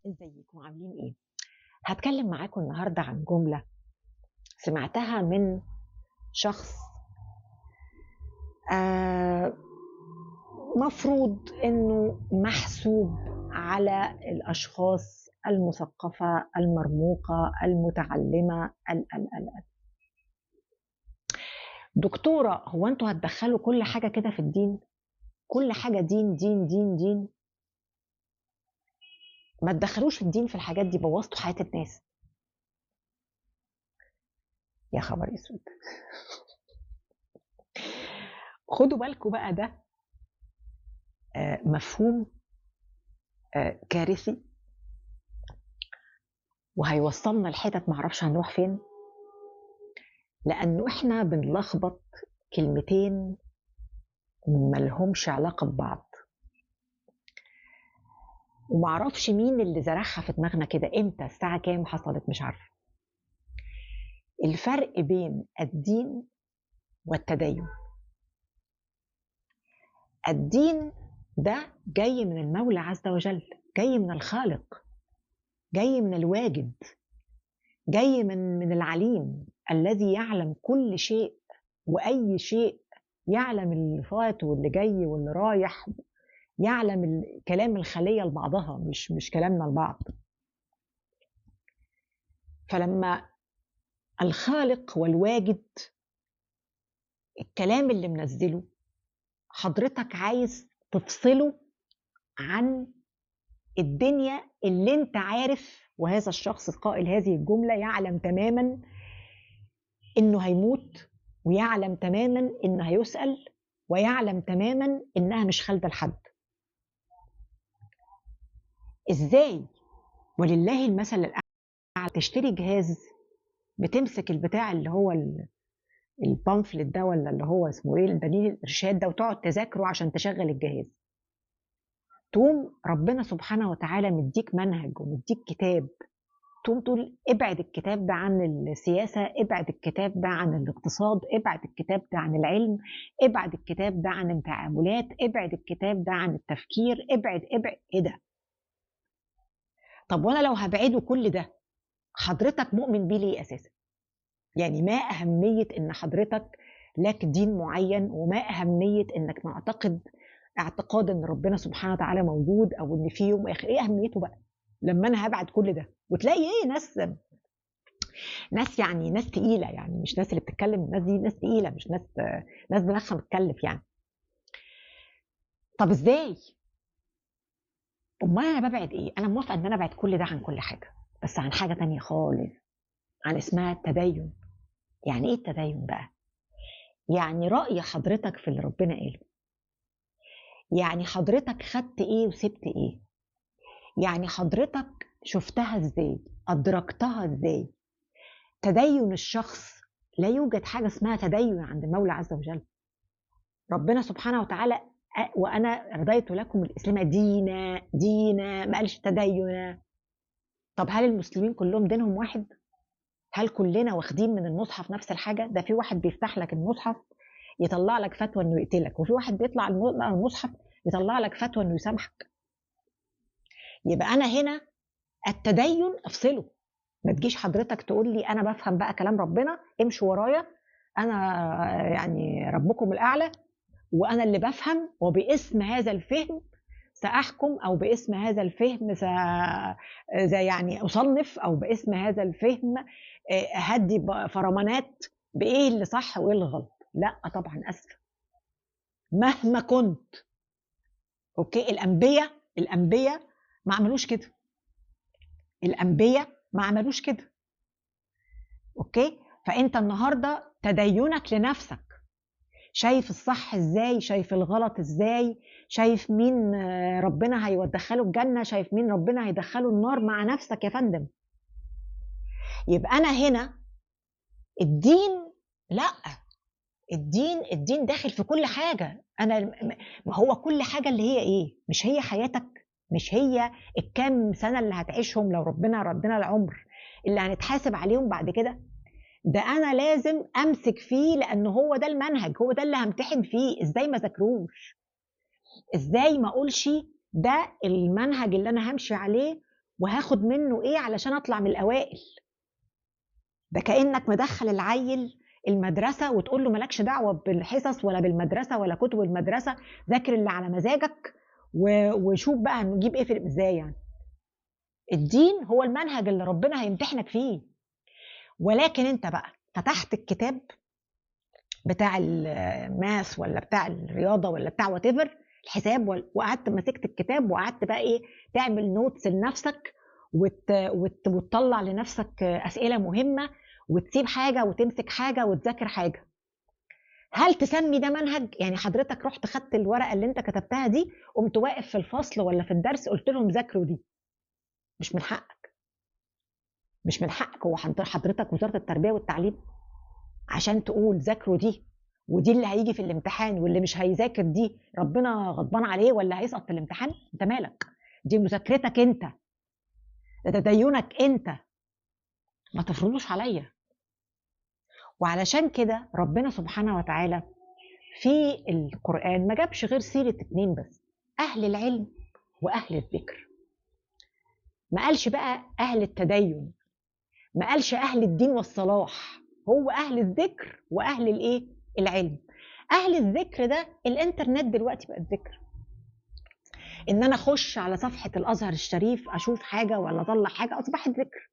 ازيكم عاملين ايه؟ هتكلم معاكم النهارده عن جملة سمعتها من شخص آه مفروض انه محسوب على الاشخاص المثقفة المرموقة المتعلمة ال دكتورة، هو انتوا هتدخلوا كل حاجة كده في الدين؟ كل حاجة دين دين دين دين؟ ما تدخلوش الدين في الحاجات دي، بوظتوا حياة الناس. يا خبر اسود. خدوا بالكم بقى، ده مفهوم كارثي، وهيوصلنا لحتت معرفش هنروح فين، لأنه إحنا بنلخبط كلمتين ملهمش علاقة ببعض، ومعرفش مين اللي زرعها في دماغنا كده، إمتى، الساعة كام حصلت، مش عارفة. الفرق بين الدين والتدين. الدين ده جاي من المولى عز وجل، جاي من الخالق، جاي من الواجد، جاي من العليم الذي يعلم كل شيء وأي شيء، يعلم اللي فات واللي جاي واللي رايح، يعلم كلام الخلية لبعضها، مش كلامنا لبعض. فلما الخالق والواجد الكلام اللي منزله حضرتك عايز تفصله عن الدنيا اللي انت عارف، وهذا الشخص قائل هذه الجملة يعلم تماما انه هيموت، ويعلم تماما انه هيسأل، ويعلم تماما انها مش خالده لحد. ازاي؟ ولله المثل الاعلى، تشتري جهاز، بتمسك البتاع اللي هو البامفلت ده، ولا اللي هو اسمه ايه، الدليل الارشاد ده، وتقعد تذاكره عشان تشغل الجهاز. تقوم ربنا سبحانه وتعالى مديك منهج ومديك كتاب، تقوم تقول ابعد الكتاب ده عن السياسة، ابعد الكتاب ده عن الاقتصاد، ابعد الكتاب ده عن العلم، ابعد الكتاب ده عن التعاملات، ابعد الكتاب ده عن التفكير، ابعد ايه ده؟ طب وانا لو هبعده كل ده، حضرتك مؤمن بيه ليه اساسا؟ يعني ما اهمية ان حضرتك لك دين معين، وما اهمية انك معتقد اعتقاد ان ربنا سبحانه وتعالى موجود، او ان في يوم اخر؟ ايه اهميته بقى لما انا هبعد كل ده؟ وتلاقي ايه، ناس يعني ناس تقيله، يعني مش ناس اللي بتتكلم، الناس دي ناس تقيله، مش ناس دماغها متكلف يعني. طب ازاي؟ امال انا ببعد ايه؟ انا موافقه ان انا ابعد كل ده عن كل حاجه، بس عن حاجه تانية خالص، عن اسمها التدين. يعني ايه التدين بقى؟ يعني راي حضرتك في اللي ربنا قاله، يعني حضرتك خدت ايه وسبت ايه، يعني حضرتك شفتها ازاي، ادركتها ازاي. تدين الشخص، لا يوجد حاجه اسمها تدين عند المولى عز وجل. ربنا سبحانه وتعالى وانا رضيت لكم الاسلام دينا، ما قالش تدينا. طب هل المسلمين كلهم دينهم واحد؟ هل كلنا واخدين من المصحف نفس الحاجه؟ ده في واحد بيفتح لك المصحف يطلع لك فتوى انه يقتلك، وفي واحد بيطلع المصحف يطلع لك فتوى انه يسامحك. يبقى انا هنا التدين افصله. ما تجيش حضرتك تقول لي انا بفهم بقى كلام ربنا، امشوا ورايا، انا يعني ربكم الاعلى، وانا اللي بفهم، وباسم هذا الفهم ساحكم، او باسم هذا الفهم زي يعني اصنف، او باسم هذا الفهم هدي فرمانات بايه اللي صح وايه اللي غلط. لا طبعا، اسفه. مهما كنت، اوكي، الانبياء ما عملوش كده، الانبياء ما عملوش كده. اوكي، فانت النهارده تدينك لنفسك، شايف الصح ازاي، شايف الغلط ازاي، شايف مين ربنا هيدخله الجنة، شايف مين ربنا هيدخله النار، مع نفسك يا فندم. يبقى أنا هنا الدين، لا، الدين داخل في كل حاجة. أنا ما هو كل حاجة اللي هي إيه؟ مش هي حياتك؟ مش هي الكام سنة اللي هتعيشهم لو ربنا ردنا العمر اللي هنتحاسب عليهم بعد كده؟ ده انا لازم امسك فيه، لانه هو ده المنهج، هو ده اللي همتحن فيه. ازاي ما ذاكروش؟ ازاي ما اقولش ده المنهج اللي انا همشي عليه، وهاخد منه ايه علشان اطلع من الاوائل. ده كأنك مدخل العيل المدرسة وتقول له مالكش دعوة بالحصص ولا بالمدرسة ولا كتب المدرسة، ذاكر اللي على مزاجك وشوف بقى هنجيب ايه في ازاي. يعني الدين هو المنهج اللي ربنا هيمتحنك فيه، ولكن انت بقى فتحت الكتاب بتاع الماث ولا بتاع الرياضة ولا بتاع واتيفر الحساب، وقعدت مسكت الكتاب وقعدت بقى ايه تعمل نوتس لنفسك وتطلع لنفسك أسئلة مهمة وتسيب حاجة وتمسك حاجة وتذاكر حاجة. هل تسمي ده منهج؟ يعني حضرتك رحت خدت الورقة اللي انت كتبتها دي قمت واقف في الفصل ولا في الدرس قلت لهم ذاكروا دي؟ مش من حقك، مش من حقك. هو حضرتك وزارة التربية والتعليم عشان تقول ذاكروا دي ودي اللي هيجي في الامتحان واللي مش هيذاكر دي ربنا غضبان عليه ولا هيسقط في الامتحان؟ انت مالك؟ دي مذاكرتك انت، ده تدينك انت، ما تفرضوش عليا. وعلشان كده ربنا سبحانه وتعالى في القرآن ما جابش غير سيرة 2 بس، أهل العلم وأهل الذكر. ما قالش بقى أهل التدين، ما قالش أهل الدين والصلاح، هو أهل الذكر وأهل الإيه؟ العلم. أهل الذكر ده الإنترنت دلوقتي بقى الذكر، إن أنا أخش على صفحة الأزهر الشريف أشوف حاجة ولا أطلع حاجة أصبحت ذكر.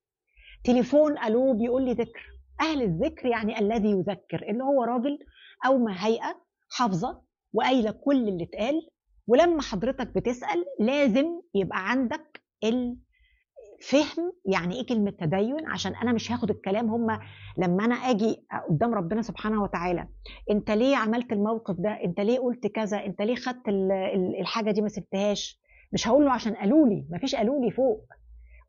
تليفون ألو بيقول لي ذكر. أهل الذكر يعني الذي يذكر، اللي هو راجل أو ما هيئة حافظة وقايلة كل اللي اتقال، ولما حضرتك بتسأل لازم يبقى عندك الفهم يعني ايه كلمة تدين، عشان انا مش هاخد الكلام. هما لما انا اجي قدام ربنا سبحانه وتعالى، انت ليه عملت الموقف ده؟ انت ليه قلت كذا؟ انت ليه خدت الحاجة دي ما سبتهاش؟ مش هقول له عشان قالوا لي، مفيش قالوا لي فوق.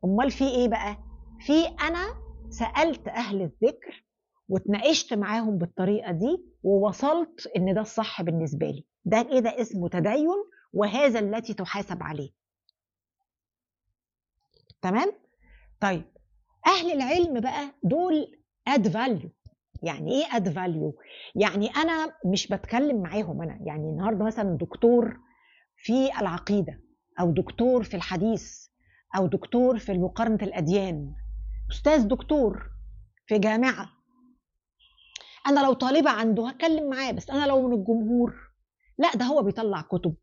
امال في ايه بقى؟ في انا سألت اهل الذكر واتناقشت معاهم بالطريقة دي ووصلت ان ده الصح بالنسبة لي. ده ايه؟ ده اسمه تدين، وهذا التي تحاسب عليه. تمام؟ طيب اهل العلم بقى دول اد فاليو. يعني ايه اد فاليو؟ يعني انا مش بتكلم معاهم انا، يعني النهارده مثلا دكتور في العقيدة او دكتور في الحديث او دكتور في مقارنة الاديان، استاذ دكتور في جامعة، انا لو طالبة عنده هتكلم معاه، بس انا لو من الجمهور لا، ده هو بيطلع كتب،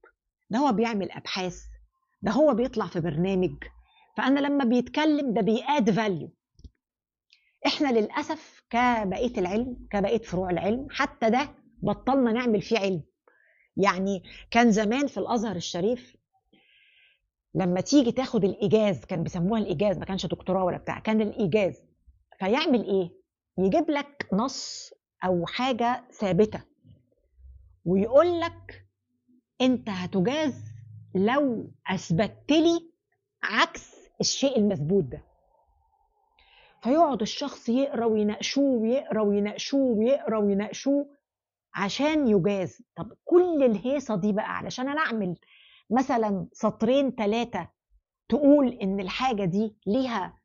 ده هو بيعمل ابحاث، ده هو بيطلع في برنامج، فانا لما بيتكلم ده بياد فاليو. احنا للاسف كبقيه العلم كبقيه فروع العلم حتى ده بطلنا نعمل فيه علم. يعني كان زمان في الازهر الشريف لما تيجي تاخد الايجاز، كان بيسموها الايجاز، ما كانش دكتوراه ولا بتاع، كان الايجاز. فيعمل ايه؟ يجيب لك نص او حاجه ثابته ويقول لك انت هتجاز لو اثبتت لي عكس الشيء المثبوت ده. فيقعد الشخص يقرا ويناقشوه ويقرا ويناقشوه ويقرا ويناقشوه عشان يجاز. طب كل الهيصه دي بقى علشان انا اعمل مثلا 2-3 تقول ان الحاجه دي ليها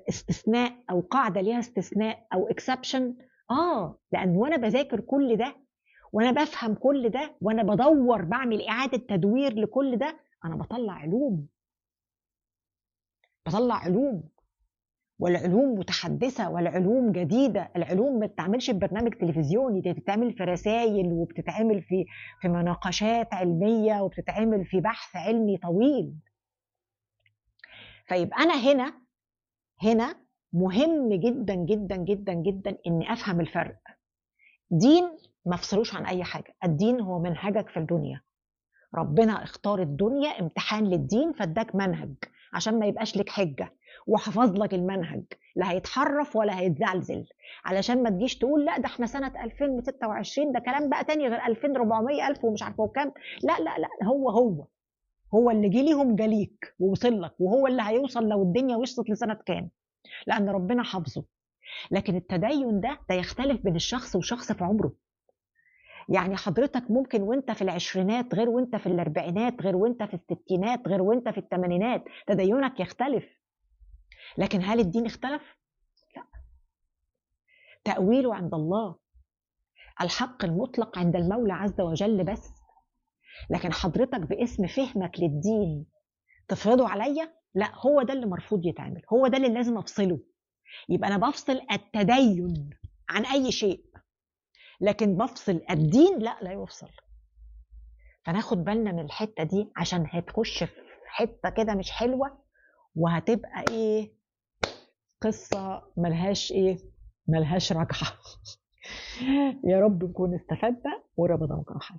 استثناء او قاعده ليها استثناء او اكسبشن؟ لان وانا بذاكر كل ده وانا بفهم كل ده وانا بدور بعمل اعاده تدوير لكل ده، انا بطلع علوم، بطلع علوم، والعلوم متحدثة والعلوم جديدة. العلوم ما بتتعملش ببرنامج تلفزيوني، دي بتتعمل في رسائل وبتتعمل في مناقشات علمية وبتتعمل في بحث علمي طويل. فيبقى أنا هنا مهم جدا جدا جدا جدا إني أفهم الفرق. دين ما افصلوش عن أي حاجة، الدين هو منهجك في الدنيا. ربنا اختار الدنيا امتحان للدين فاداك منهج عشان ما يبقاش لك حجة، وحفظ لك المنهج لا هيتحرف ولا هيتزعزل، علشان ما تجيش تقول لا ده احنا سنة 2026 ده كلام بقى تاني غير 2400 ألف ومش عارفه كام. لا لا لا، هو اللي جه ليهم جاليك ووصل لك، وهو اللي هيوصل لو الدنيا وصلت لسنة كام، لأن ربنا حافظه. لكن التدين ده يختلف بين الشخص وشخص في عمره. يعني حضرتك ممكن وانت في العشرينات غير وانت في الاربعينات غير وانت في الستينات غير وانت في الثمانينات، تدينك يختلف. لكن هل الدين اختلف؟ لا، تأويله عند الله، الحق المطلق عند المولى عز وجل بس. لكن حضرتك باسم فهمك للدين تفرضه عليا؟ لا، هو ده اللي مرفوض يتعمل، هو ده اللي لازم افصله. يبقى انا بفصل التدين عن اي شيء، لكن بفصل الدين لا يفصل. فناخد بالنا من الحته دي، عشان هتخش في حته كده مش حلوه، وهتبقى ايه، قصه ملهاش رجعه. يا رب نكون استفدنا ورمضان كان حلو.